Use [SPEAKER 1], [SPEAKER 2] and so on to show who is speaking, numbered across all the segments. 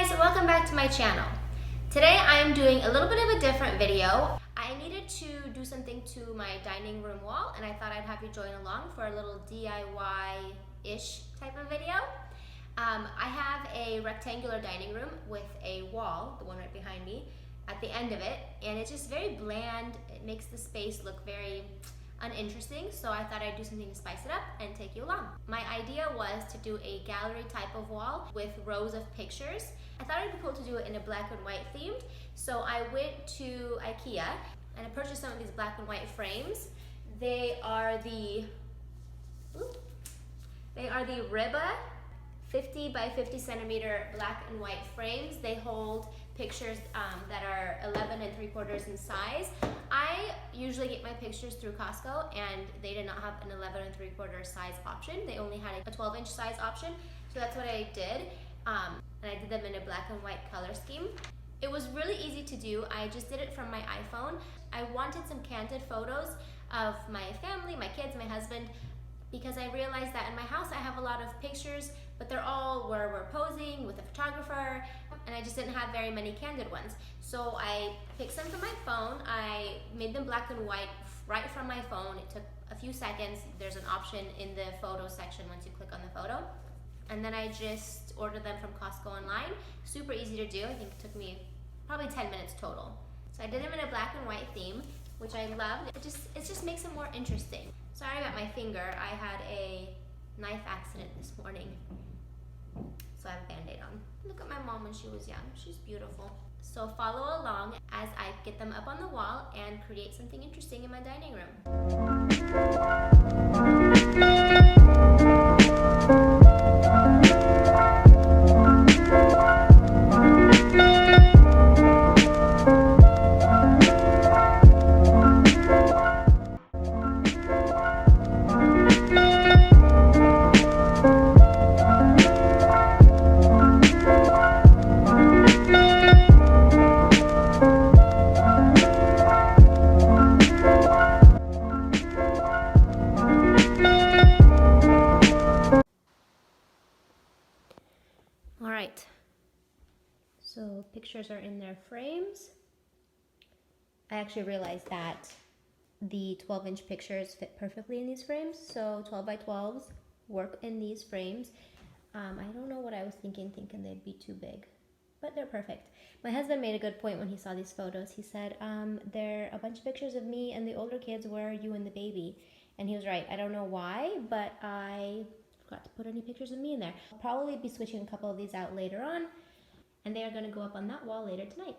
[SPEAKER 1] guys, welcome back to my channel. Today I am doing a little bit of a different video. I needed to do something to my dining room wall and I thought I'd have you join along for a little DIY-ish type of video. I have a rectangular dining room with a wall, the one right behind me, at the end of it, and it's just very bland. It makes the space look very uninteresting, so I thought I'd do something to spice it up and take you along. My idea was to do a gallery type of wall with rows of pictures. I thought it'd be cool to do it in a black and white themed, so I went to Ikea and I purchased some of these black and white frames. They are the Riba 50 by 50 centimeter black and white frames. They hold pictures that are 11 3/4 in size. I usually get my pictures through Costco and they did not have an 11 3/4 size option. They only had a 12-inch size option, so that's what I did. And I did them in a black and white color scheme. It was really easy to do. I just did it from my iPhone. I wanted some candid photos of my family, my kids, my husband, because I realized that in my house I have a lot of pictures, but they're all where we're posing with a photographer, and I just didn't have very many candid ones. So I picked some from my phone. I made them black and white right from my phone. It took a few seconds. There's an option in the photo section once you click on the photo. And then I just ordered them from Costco online. Super easy to do. I think it took me probably 10 minutes total. So I did them in a black and white theme, which I loved. It just makes them more interesting. Sorry about my finger. I had a knife accident this morning, so I have a Band-Aid on. Look at my mom when she was young. She's beautiful. So follow along as I get them up on the wall and create something interesting in my dining room. Alright, so pictures are in their frames. I actually realized that the 12-inch pictures fit perfectly in these frames, so 12 by 12s work in these frames. I don't know what I was thinking they'd be too big, but they're perfect. My husband made a good point when he saw these photos. He said, there are a bunch of pictures of me and the older kids where you and the baby. And he was right. I don't know why, but I forgot to put any pictures of me in there. I'll probably be switching a couple of these out later on, and they are going to go up on that wall later tonight.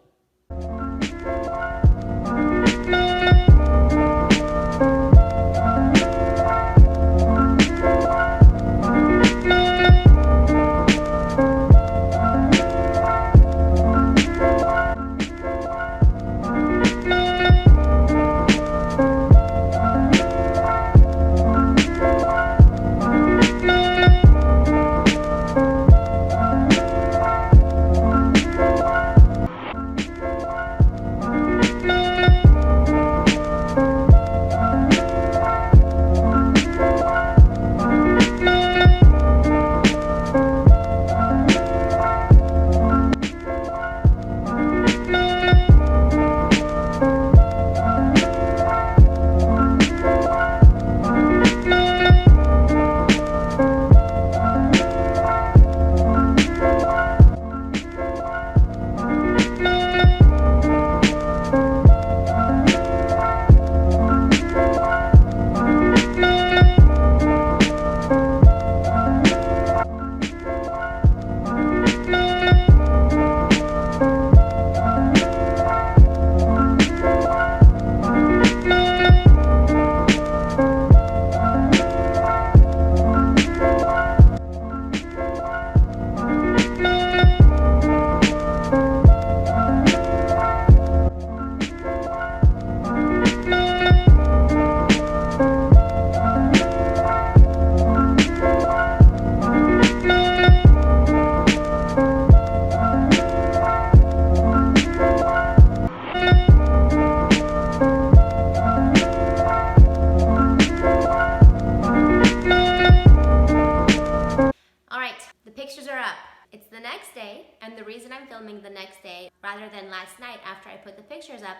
[SPEAKER 1] And the reason I'm filming the next day rather than last night after I put the pictures up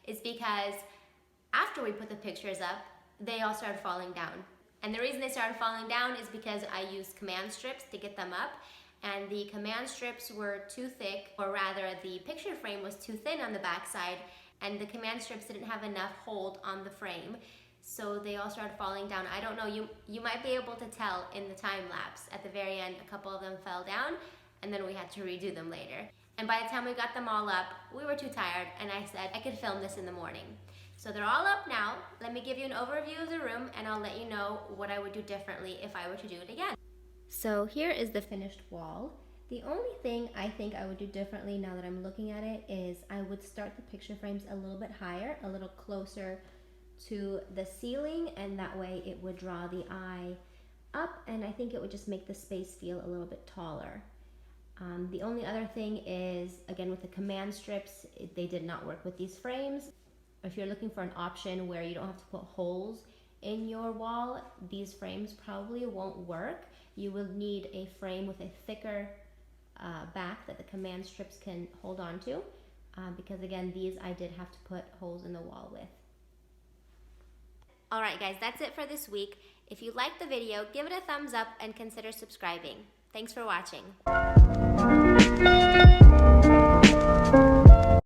[SPEAKER 1] is because after we put the pictures up, they all started falling down. And the reason they started falling down is because I used command strips to get them up, and the command strips were too thick, or rather the picture frame was too thin on the back side, and the command strips didn't have enough hold on the frame, so they all started falling down. I don't know, you might be able to tell in the time lapse. At the very end, a couple of them fell down, and then we had to redo them later. And by the time we got them all up, we were too tired, and I said I could film this in the morning. So they're all up now. Let me give you an overview of the room, and I'll let you know what I would do differently if I were to do it again. So here is the finished wall. The only thing I think I would do differently now that I'm looking at it is I would start the picture frames a little bit higher, a little closer to the ceiling, and that way it would draw the eye up, and I think it would just make the space feel a little bit taller. The only other thing is, again, with the command strips, they did not work with these frames. If you're looking for an option where you don't have to put holes in your wall, these frames probably won't work. You will need a frame with a thicker back that the command strips can hold on to, because again, these I did have to put holes in the wall with. Alright guys, that's it for this week. If you liked the video, give it a thumbs up and consider subscribing. Thanks for watching.